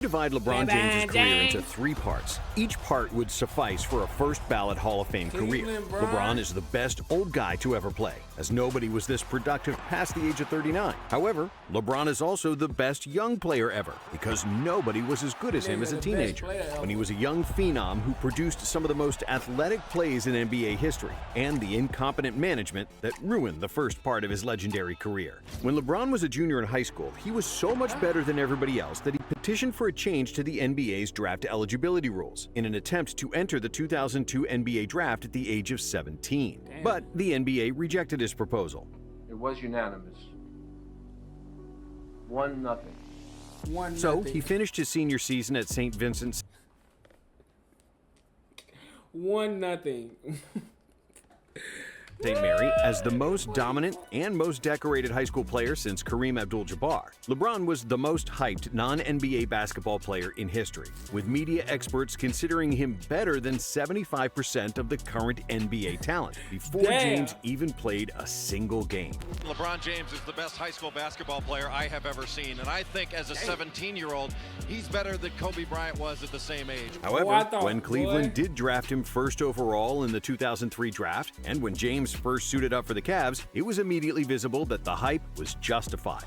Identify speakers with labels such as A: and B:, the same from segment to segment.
A: Divide LeBron James' career into 3 parts. Each part would suffice for a first-ballot Hall of Fame career. LeBron is the best old guy to ever play, as nobody was this productive past the age of 39. However, LeBron is also the best young player ever, because nobody was as good as him as a teenager, when he was a young phenom who produced some of the most athletic plays in NBA history, and the incompetent management that ruined the first part of his legendary career. When LeBron was a junior in high school, he was so much better than everybody else that he petitioned for a change to the NBA's draft eligibility rules in an attempt to enter the 2002 NBA draft at the age of 17. But the NBA rejected his proposal.
B: It was unanimous. 1-0.
A: So he finished his senior season at St. Vincent's
C: 1-0.
A: St. Mary as the most dominant and most decorated high school player since Kareem Abdul-Jabbar. LeBron was the most hyped non-NBA basketball player in history, with media experts considering him better than 75% of the current NBA talent before James even played a single game.
D: LeBron James is the best high school basketball player I have ever seen, and I think as a 17-year-old, he's better than Kobe Bryant was at the same age.
A: However, when Cleveland did draft him first overall in the 2003 draft, and when James first suited up for the Cavs, it was immediately visible that the hype was justified.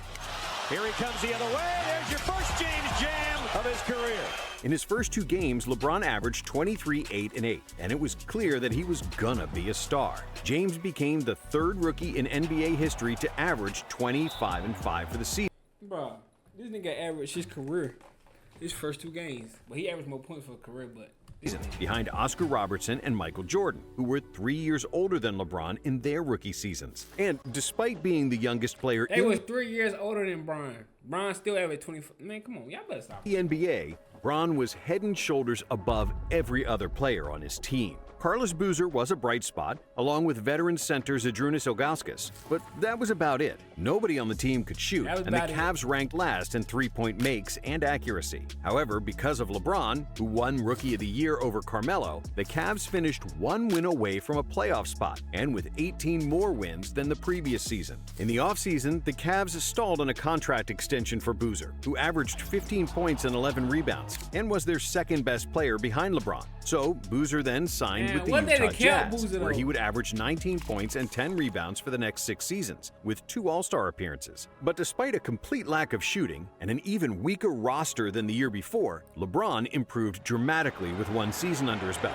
E: Here he comes the other way. There's your first James Jam of his career.
A: In his first 2 games, LeBron averaged 23, 8, and 8, and it was clear that he was gonna be a star. James became the 3rd rookie in NBA history to average 25 and 5 for the season.
C: Bro, this nigga averaged his career, his first 2 games. But he averaged more points for a career, but
A: behind Oscar Robertson and Michael Jordan, who were 3 years older than LeBron in their rookie seasons. And despite being the youngest player
C: they was 3 years older than Bron. Bron still averaged 24. Man, come on, y'all better stop.
A: The NBA, Bron was head and shoulders above every other player on his team. Carlos Boozer was a bright spot, along with veteran center Zydrunas Ilgauskas, but that was about it. Nobody on the team could shoot, and the Cavs ranked last in three-point makes and accuracy. However, because of LeBron, who won Rookie of the Year over Carmelo, the Cavs finished 1 win away from a playoff spot, and with 18 more wins than the previous season. In the offseason, the Cavs stalled on a contract extension for Boozer, who averaged 15 points and 11 rebounds, and was their second-best player behind LeBron. So, Boozer then signed with the Utah Jazz, where he would average 19 points and 10 rebounds for the next 6 seasons, with 2 All-Star appearances. But despite a complete lack of shooting and an even weaker roster than the year before, LeBron improved dramatically with 1 season under his belt.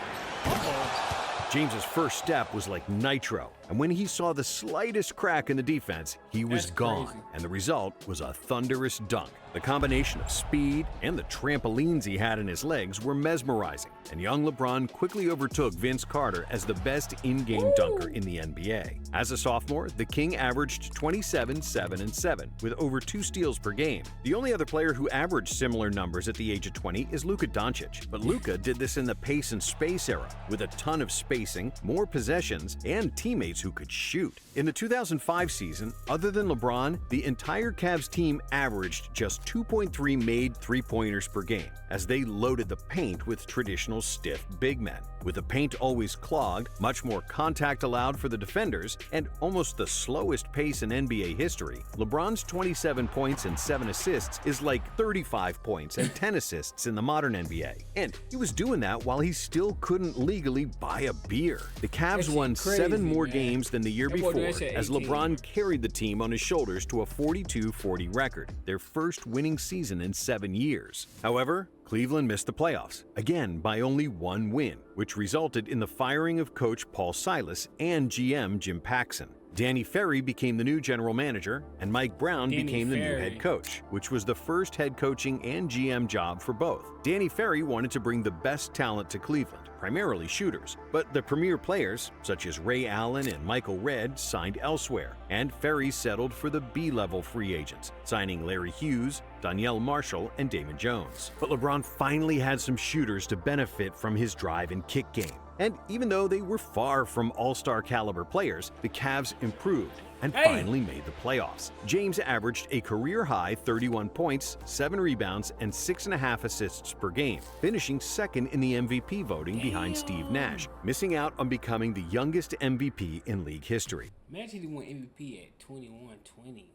A: James's first step was like nitro, and when he saw the slightest crack in the defense, he was gone, and the result was a thunderous dunk. The combination of speed and the trampolines he had in his legs were mesmerizing, and young LeBron quickly overtook Vince Carter as the best in-game dunker in the NBA. As a sophomore, the King averaged 27, 7, and 7, with over 2 steals per game. The only other player who averaged similar numbers at the age of 20 is Luka Doncic, but Luka did this in the pace and space era, with a ton of spacing, more possessions, and teammates who could shoot. In the 2005 season, other than LeBron, the entire Cavs team averaged just 2.3 made three-pointers per game, as they loaded the paint with traditional stiff big men. With the paint always clogged, much more contact allowed for the defenders, and almost the slowest pace in NBA history, LeBron's 27 points and 7 assists is like 35 points and 10 assists in the modern NBA. And he was doing that while he still couldn't legally buy a beer. The Cavs won 7 more games than the year before, as LeBron carried the team on his shoulders to a 42-40 record, their first winning season in 7 years. However, Cleveland missed the playoffs, again by only 1 win, which resulted in the firing of coach Paul Silas and GM Jim Paxson. Danny Ferry became the new general manager, and Mike Brown became the new head coach, which was the first head coaching and GM job for both. Danny Ferry wanted to bring the best talent to Cleveland, primarily shooters, but the premier players, such as Ray Allen and Michael Redd, signed elsewhere, and Ferry settled for the B-level free agents, signing Larry Hughes, Danielle Marshall, and Damon Jones. But LeBron finally had some shooters to benefit from his drive and kick game. And even though they were far from all-star caliber players, the Cavs improved and finally made the playoffs. James averaged a career-high 31 points, 7 rebounds, and 6.5 assists per game, finishing second in the MVP voting behind Steve Nash, missing out on becoming the youngest MVP in league history.
C: Imagine he won MVP at 21, 20.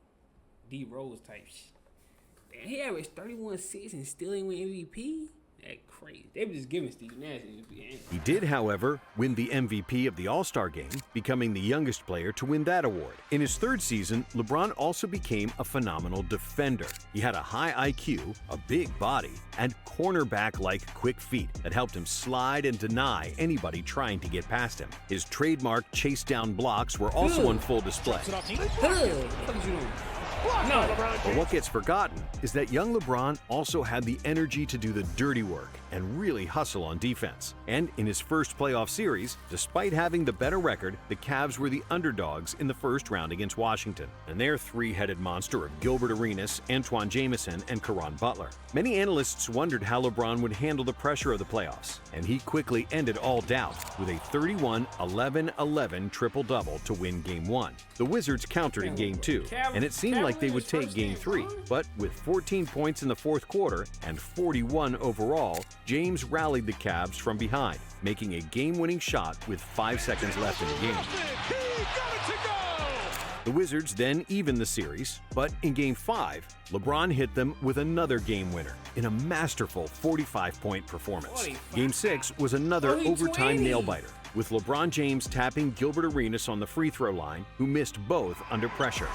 C: D Rose type shit. He averaged 31-6 and still ain't win MVP? That crazy. They were just giving Steve Nash MVP.
A: He did, however, win the MVP of the All-Star Game, becoming the youngest player to win that award. In his third season, LeBron also became a phenomenal defender. He had a high IQ, a big body, and cornerback-like quick feet that helped him slide and deny anybody trying to get past him. His trademark chase-down blocks were also on full display. But what gets forgotten is that young LeBron also had the energy to do the dirty work and really hustle on defense. And in his first playoff series, despite having the better record, the Cavs were the underdogs in the first round against Washington, and their three-headed monster of Gilbert Arenas, Antoine Jamison, and Caron Butler. Many analysts wondered how LeBron would handle the pressure of the playoffs, and he quickly ended all doubt with a 31-11-11 triple-double to win Game 1. The Wizards countered in Game 2, and it seemed like they would take Game 3, but with 14 points in the fourth quarter and 41 overall, James rallied the Cavs from behind, making a game-winning shot with 5 seconds left in the game. The Wizards then evened the series, but in Game 5, LeBron hit them with another game winner in a masterful 45-point performance. Game 6 was another overtime nail-biter, with LeBron James tapping Gilbert Arenas on the free throw line, who missed both under pressure.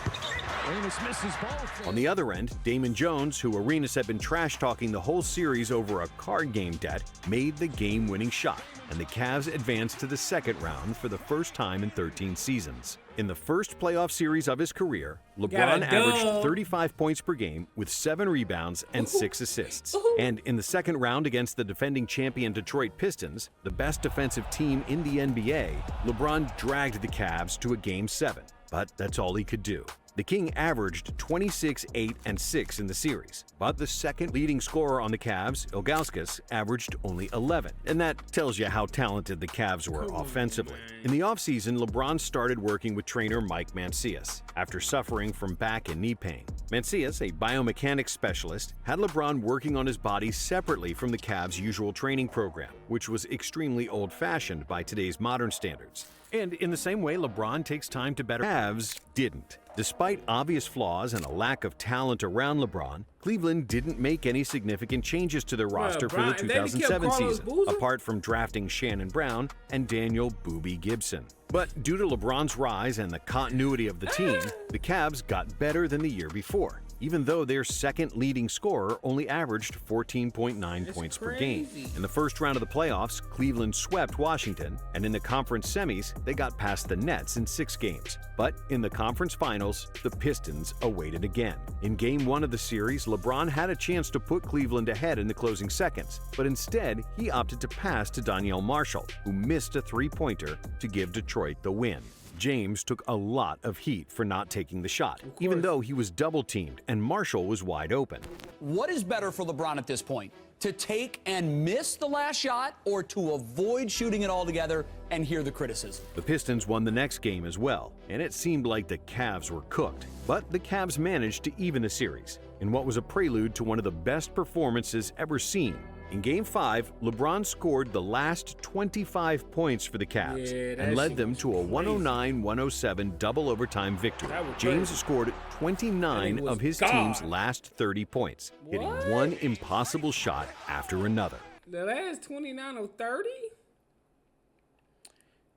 E: Arenas misses both.
A: On the other end, Damon Jones, who Arenas had been trash-talking the whole series over a card game debt, made the game-winning shot, and the Cavs advanced to the second round for the first time in 13 seasons. In the first playoff series of his career, LeBron averaged 35 points per game with 7 rebounds and 6 assists. And in the second round against the defending champion Detroit Pistons, the best defensive team in the NBA, LeBron dragged the Cavs to a Game 7. But that's all he could do. The King averaged 26, 8, and 6 in the series, but the second leading scorer on the Cavs, Ilgauskas, averaged only 11, and that tells you how talented the Cavs were offensively. In the offseason, LeBron started working with trainer Mike Mancias after suffering from back and knee pain. Mancias, a biomechanics specialist, had LeBron working on his body separately from the Cavs' usual training program, which was extremely old-fashioned by today's modern standards. And in the same way LeBron takes time to better, Cavs didn't. Despite obvious flaws and a lack of talent around LeBron, Cleveland didn't make any significant changes to their roster for the 2007 season, apart from drafting Shannon Brown and Daniel "Boobie" Gibson. But due to LeBron's rise and the continuity of the team, the Cavs got better than the year before, even though their second leading scorer only averaged 14.9 points per game. In the first round of the playoffs, Cleveland swept Washington, and in the conference semis, they got past the Nets in 6 games. But in the conference finals, the Pistons awaited again. In Game 1 of the series, LeBron had a chance to put Cleveland ahead in the closing seconds, but instead, he opted to pass to Donyell Marshall, who missed a three-pointer to give Detroit the win. James took a lot of heat for not taking the shot, even though he was double-teamed and Marshall was wide open.
B: What is better for LeBron at this point? To take and miss the last shot, or to avoid shooting it altogether and hear the criticism?
A: The Pistons won the next game as well, and it seemed like the Cavs were cooked. But the Cavs managed to even the series, in what was a prelude to one of the best performances ever seen. In Game 5, LeBron scored the last 25 points for the Cavs and led them to a 109-107 double overtime victory. James scored 29 of his team's last 30 points, hitting one impossible shot after another.
C: The last 29 of 30?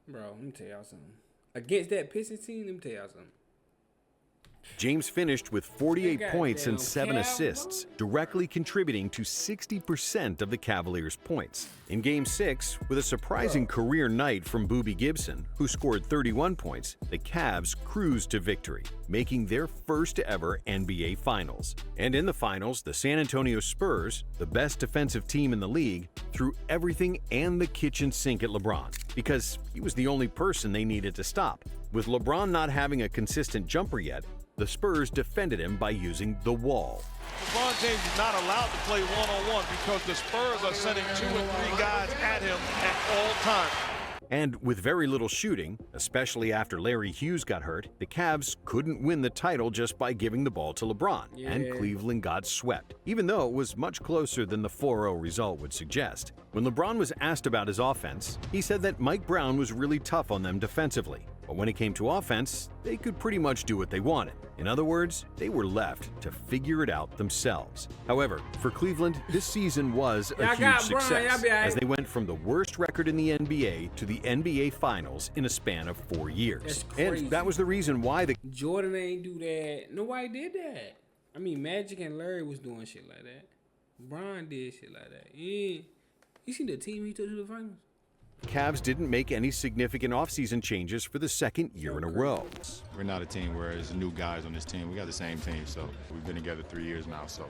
C: Bro, let me tell y'all something. Against that Pistons team, let me tell y'all something.
A: James finished with 48 points and 7 assists, directly contributing to 60% of the Cavaliers' points. In Game 6, with a surprising career night from Boobie Gibson, who scored 31 points, the Cavs cruised to victory, making their first ever NBA Finals. And in the finals, the San Antonio Spurs, the best defensive team in the league, threw everything and the kitchen sink at LeBron, because he was the only person they needed to stop. With LeBron not having a consistent jumper yet, the Spurs defended him by using the wall.
F: LeBron James is not allowed to play one-on-one because the Spurs are sending 2 and 3 guys at him at all times.
A: And with very little shooting, especially after Larry Hughes got hurt, the Cavs couldn't win the title just by giving the ball to LeBron, and Cleveland got swept, even though it was much closer than the 4-0 result would suggest. When LeBron was asked about his offense, he said that Mike Brown was really tough on them defensively, But when it came to offense, they could pretty much do what they wanted. In other words, they were left to figure it out themselves. However, for Cleveland, this season was a huge success as they went from the worst record in the NBA to the NBA Finals in a span of 4 years. And that was the reason why the
C: Jordan ain't do that. Nobody did that. I mean, Magic and Larry was doing shit like that. Bron did shit like that. Yeah. You see the team he took to the finals?
A: Cavs didn't make any significant offseason changes for the second year in a row.
G: We're not a team where there's new guys on this team. We got the same team, so we've been together 3 years now. So,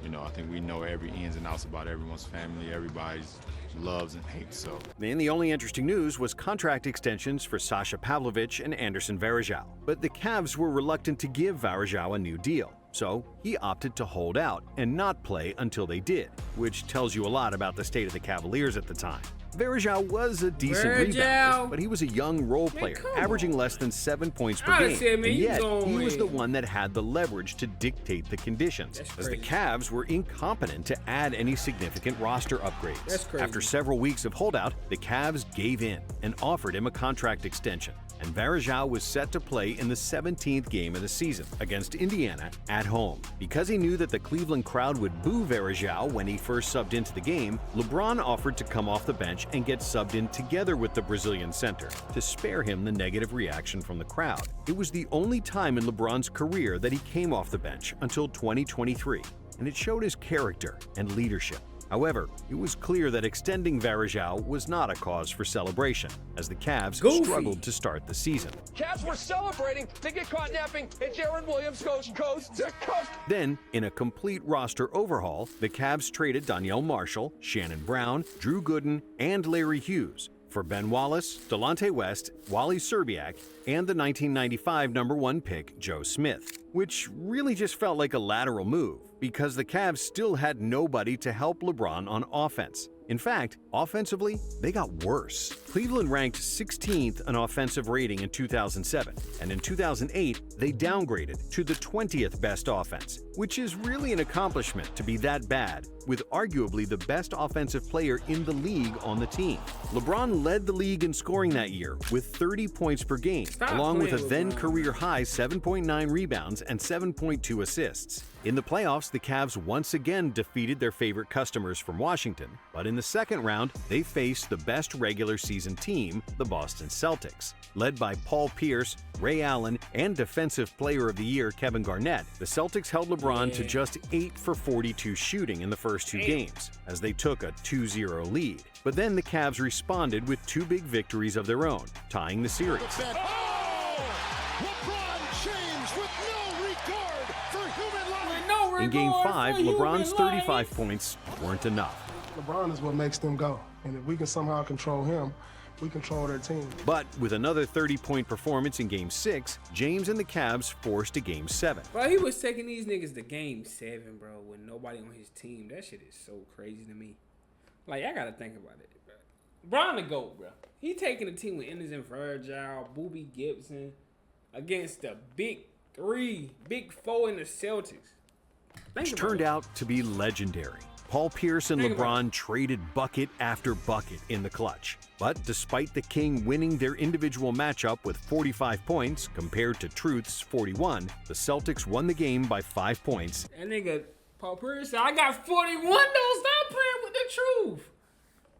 G: I think we know every ins and outs about everyone's family, everybody's loves and hates. So.
A: And the only interesting news was contract extensions for Sasha Pavlovich and Anderson Varejao. But the Cavs were reluctant to give Varejao a new deal. So he opted to hold out and not play until they did, which tells you a lot about the state of the Cavaliers at the time. Varejao was a decent rebounder, but he was a young role player, averaging less than 7 points per game. And yet, he was the one that had the leverage to dictate the conditions, as the Cavs were incompetent to add any significant roster upgrades. After several weeks of holdout, the Cavs gave in and offered him a contract extension. And Varejao was set to play in the 17th game of the season against Indiana at home. Because he knew that the Cleveland crowd would boo Varejao when he first subbed into the game, Lebron offered to come off the bench and get subbed in together with the Brazilian center to spare him the negative reaction from the crowd. It was the only time in LeBron's career that he came off the bench until 2023, and it showed his character and leadership. However, it was clear that extending Varejao was not a cause for celebration, as the Cavs struggled to start the season.
H: Cavs were celebrating, they get caught napping, and Jaron Williams goes coast to coast.
A: Then, in a complete roster overhaul, the Cavs traded Donyell Marshall, Shannon Brown, Drew Gooden, and Larry Hughes for Ben Wallace, Delonte West, Wally Szczerbiak, and the 1995 #1 pick Joe Smith, which really just felt like a lateral move because the Cavs still had nobody to help LeBron on offense. In fact, offensively, they got worse. Cleveland ranked 16th in offensive rating in 2007, and in 2008, they downgraded to the 20th best offense, which is really an accomplishment to be that bad, with arguably the best offensive player in the league on the team. LeBron led the league in scoring that year with 30 points per game, along with a then-career-high 7.9 rebounds and 7.2 assists. In the playoffs, the Cavs once again defeated their favorite customers from Washington, but in the second round, they faced the best regular season team, the Boston Celtics. Led by Paul Pierce, Ray Allen, and Defensive Player of the Year Kevin Garnett, the Celtics held LeBron to just 8 for 42 shooting in the first two games, as they took a 2-0 lead. But then the Cavs responded with two big victories of their own, tying the series. In Game 5, LeBron's 35 points weren't enough.
I: LeBron is what makes them go, and if we can somehow control him, we control their team.
A: But with another 30-point performance in Game 6, James and the Cavs forced a Game 7.
C: Bro, he was taking these niggas to Game 7, bro, with nobody on his team. That shit is so crazy to me. Like, I gotta think about it, bro. Bron the GOAT, bro. He taking the team with Anderson Varejao, Boobie Gibson, against the big four in the Celtics.
A: Which turned out to be legendary. Paul Pierce and LeBron traded bucket after bucket in the clutch. But despite the King winning their individual matchup with 45 points compared to Truth's 41, the Celtics won the game by 5 points.
C: That nigga Paul Pierce said, I got 41 though. Stop playing with the truth.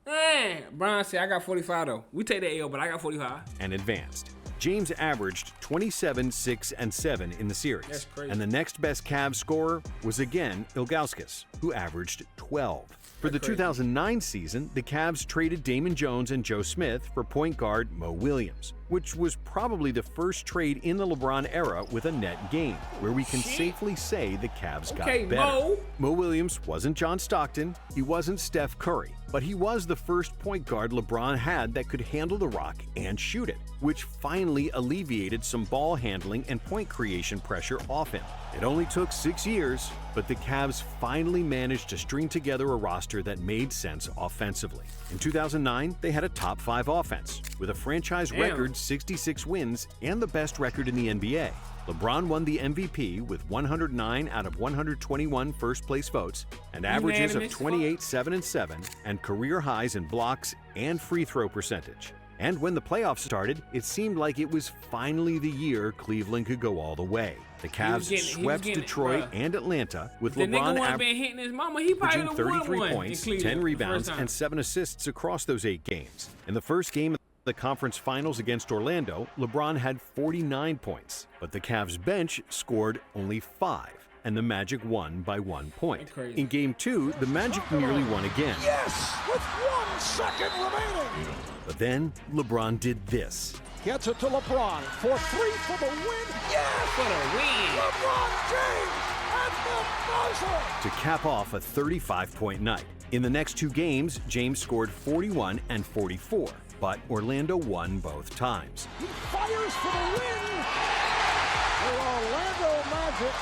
C: Man, Bron said, I got 45 though. We take the L, but I got 45.
A: And advanced. James averaged 27, 6, and 7 in the series.
C: That's crazy.
A: And the next best Cavs scorer was again Ilgauskas, who averaged 12. For the 2009 season, the Cavs traded Damon Jones and Joe Smith for point guard Mo Williams, which was probably the first trade in the LeBron era with a net gain, where we can safely say the Cavs got better. Mo Williams wasn't John Stockton, he wasn't Steph Curry, but he was the first point guard LeBron had that could handle the rock and shoot it, which finally alleviated some ball handling and point creation pressure off him. It only took 6 years, but the Cavs finally managed to string together a roster that made sense offensively. In 2009, they had a top 5 offense, with a franchise record 66 wins and the best record in the NBA. LeBron won the MVP with 109 out of 121 first-place votes and averages of 28, 7, and 7, and career highs in blocks and free throw percentage. And when the playoffs started, it seemed like it was finally the year Cleveland could go all the way. The Cavs swept Detroit and Atlanta with LeBron
C: hitting his mama. He
A: averaging 33 points, 10 rebounds, and 7 assists across those 8 games. In the first game of the conference finals against Orlando, LeBron had 49 points, but the Cavs bench scored only 5. And the Magic won by 1 point. In Game 2, the Magic nearly won again.
E: Yes, with 1 second remaining.
A: But then LeBron did this.
E: Gets it to LeBron for 3 for the win. Yes,
C: for the win.
E: LeBron James at the buzzer.
A: To cap off a 35-point night. In the next 2 games, James scored 41 and 44, but Orlando won both times.
E: He fires for the win. The Orlando Magic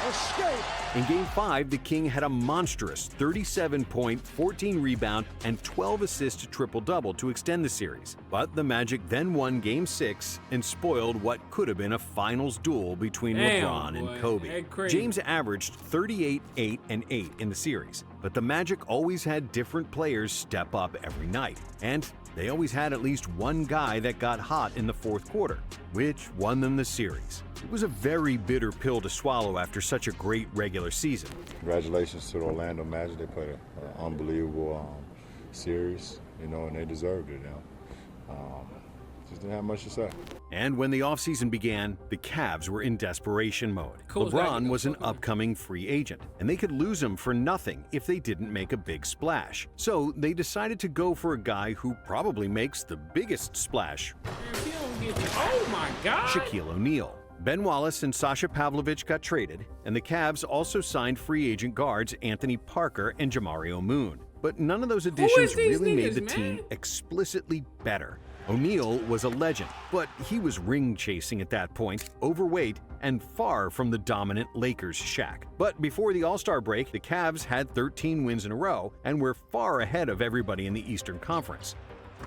E: escape.
A: In Game 5, the King had a monstrous 37-point, 14-rebound, and 12-assist triple-double to extend the series. But the Magic then won Game 6 and spoiled what could have been a finals duel between LeBron and Kobe. James averaged 38, 8, and 8 in the series, but the Magic always had different players step up every night. And they always had at least one guy that got hot in the fourth quarter, which won them the series. It was a very bitter pill to swallow after such a great regular season.
G: Congratulations to the Orlando Magic. They played an unbelievable series, and they deserved it. Just didn't have much to say.
A: And when the offseason began, the Cavs were in desperation mode. LeBron was an upcoming free agent, and they could lose him for nothing if they didn't make a big splash. So they decided to go for a guy who probably makes the biggest splash.
C: Oh my God!
A: Shaquille O'Neal. Ben Wallace and Sasha Pavlovich got traded, and the Cavs also signed free agent guards Anthony Parker and Jamario Moon. But none of those additions really made the team explicitly better. O'Neal was a legend, but he was ring-chasing at that point, overweight, and far from the dominant Lakers Shaq. But before the All-Star break, the Cavs had 13 wins in a row and were far ahead of everybody in the Eastern Conference.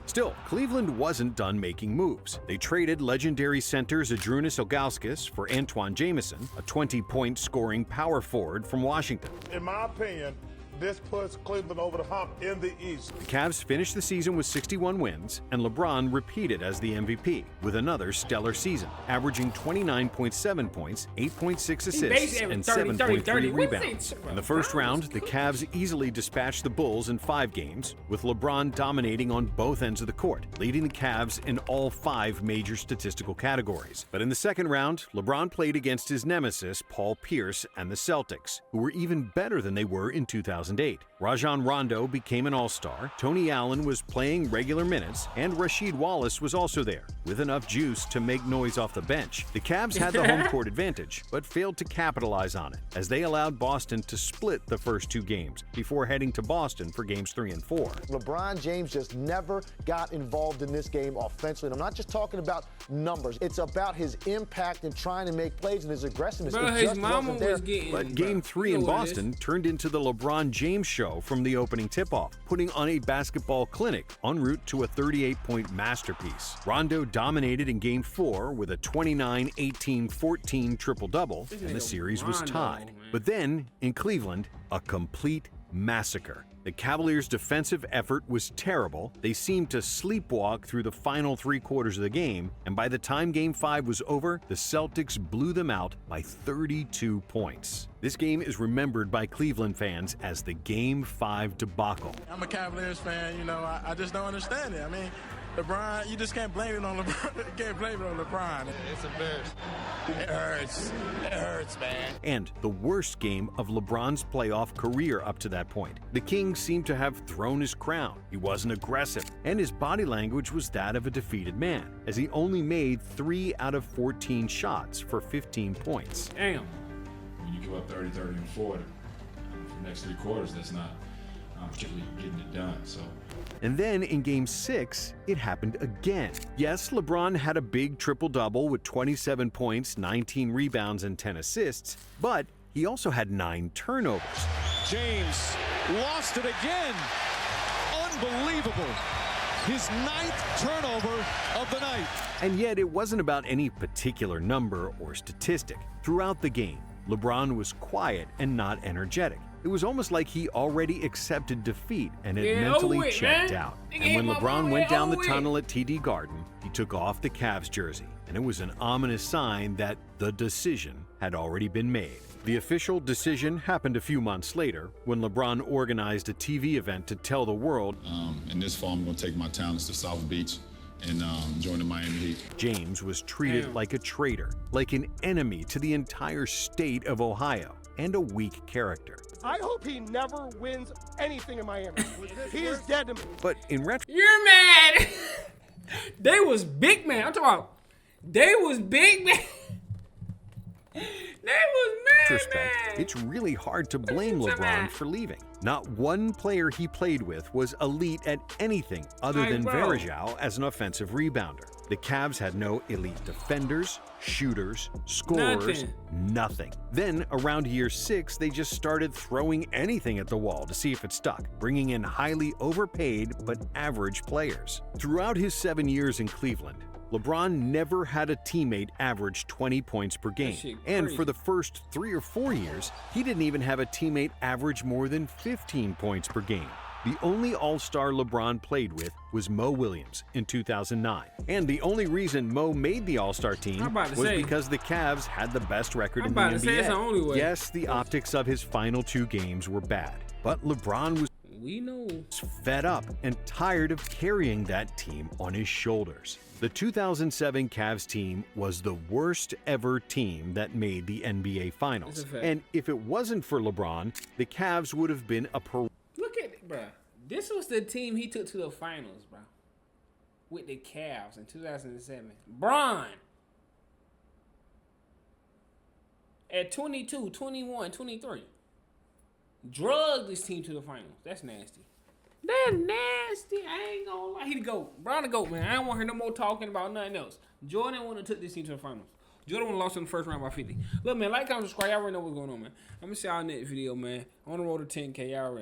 A: Still, Cleveland wasn't done making moves. They traded legendary center Zydrunas Ilgauskas for Antoine Jamison, a 20-point scoring power forward from Washington.
F: In my opinion, this puts Cleveland over the hump in the East.
A: The Cavs finished the season with 61 wins, and LeBron repeated as the MVP with another stellar season, averaging 29.7 points, 8.6 assists, and 7.3 rebounds. In the first round, the Cavs easily dispatched the Bulls in 5 games, with LeBron dominating on both ends of the court, leading the Cavs in all 5 major statistical categories. But in the second round, LeBron played against his nemesis, Paul Pierce, and the Celtics, who were even better than they were in 2008. Rajon Rondo became an all-star, Tony Allen was playing regular minutes, and Rasheed Wallace was also there, with enough juice to make noise off the bench. The Cavs had the home court advantage, but failed to capitalize on it, as they allowed Boston to split the first 2 games, before heading to Boston for games 3 and 4.
J: LeBron James just never got involved in this game offensively. And I'm not just talking about numbers. It's about his impact in trying to make plays and his aggressiveness.
A: But game 3 in Boston turned into the LeBron James show from the opening tip-off, putting on a basketball clinic en route to a 38-point masterpiece. Rondo dominated in Game 4 with a 29, 18, 14 triple-double, and the series was tied. But then, in Cleveland, a complete massacre. The Cavaliers' defensive effort was terrible. They seemed to sleepwalk through the final 3 quarters of the game, and by the time Game 5 was over, the Celtics blew them out by 32 points. This game is remembered by Cleveland fans as the Game 5 debacle.
K: I'm a Cavaliers fan, I just don't understand it. I mean, LeBron, you just can't blame it on LeBron. You can't blame it on LeBron. It's embarrassing. It hurts. It hurts, man.
A: And the worst game of LeBron's playoff career up to that point. The King seemed to have thrown his crown. He wasn't aggressive, and his body language was that of a defeated man, as he only made 3 out of 14 shots for 15 points.
C: Damn.
L: When you give up 30, 30, and 40 for the next 3 quarters, that's not particularly getting it done.
A: And then in Game 6, it happened again. Yes, LeBron had a big triple-double with 27 points, 19 rebounds, and 10 assists, but he also had 9 turnovers.
E: James lost it again. Unbelievable. His 9th turnover of the night.
A: And yet it wasn't about any particular number or statistic. Throughout the game, LeBron was quiet and not energetic. It was almost like he already accepted defeat and had
C: Yeah,
A: mentally
C: over it,
A: checked
C: man.
A: out.
C: Nigga,
A: And when
C: my
A: LeBron
C: boy,
A: went down the
C: over it.
A: tunnel at TD Garden, he took off the Cavs jersey. And it was an ominous sign that the decision had already been made. The official decision happened a few months later when LeBron organized a TV event to tell the world,
G: In this fall, I'm going to take my talents to South Beach and join the Miami Heat.
A: James was treated like a traitor, like an enemy to the entire state of Ohio, and a weak character.
E: I hope he never wins anything in Miami. He is dead to me.
A: But in retrospect,
C: You're mad. They was big man. I'm talking about. They was big man. They was mad.
A: it's really hard to blame LeBron for leaving. Not one player he played with was elite at anything other
C: Like,
A: than
C: bro.
A: Varejao as an offensive rebounder. The Cavs had no elite defenders, shooters, scorers, nothing. Then, around year 6, they just started throwing anything at the wall to see if it stuck, bringing in highly overpaid but average players. Throughout his 7 years in Cleveland, LeBron never had a teammate average 20 points per game. And for the first 3 or 4 years, he didn't even have a teammate average more than 15 points per game. The only All-Star LeBron played with was Mo Williams in 2009. And the only reason Mo made the All-Star team was because the Cavs had the best record in the NBA.
C: It's the only way.
A: Yes, the optics of his final 2 games were bad, but LeBron was fed up and tired of carrying that team on his shoulders. The 2007 Cavs team was the worst ever team that made the NBA Finals. And if it wasn't for LeBron, the Cavs would have been a
C: Look at it, bro. This was the team he took to the finals, bro. With the Cavs in 2007. Bron. At 22, 21, 23. Drugged this team to the finals. That's nasty. That's nasty. I ain't gonna lie. He the GOAT. Bron the GOAT, man. I don't want to hear no more talking about nothing else. Jordan wouldn't have took this team to the finals. Jordan would have lost in the first round by 50. Look, man, like, comment, subscribe. Y'all already know what's going on, man. I'm going to see y'all in the next video, man. On the road to 10K. Y'all already know.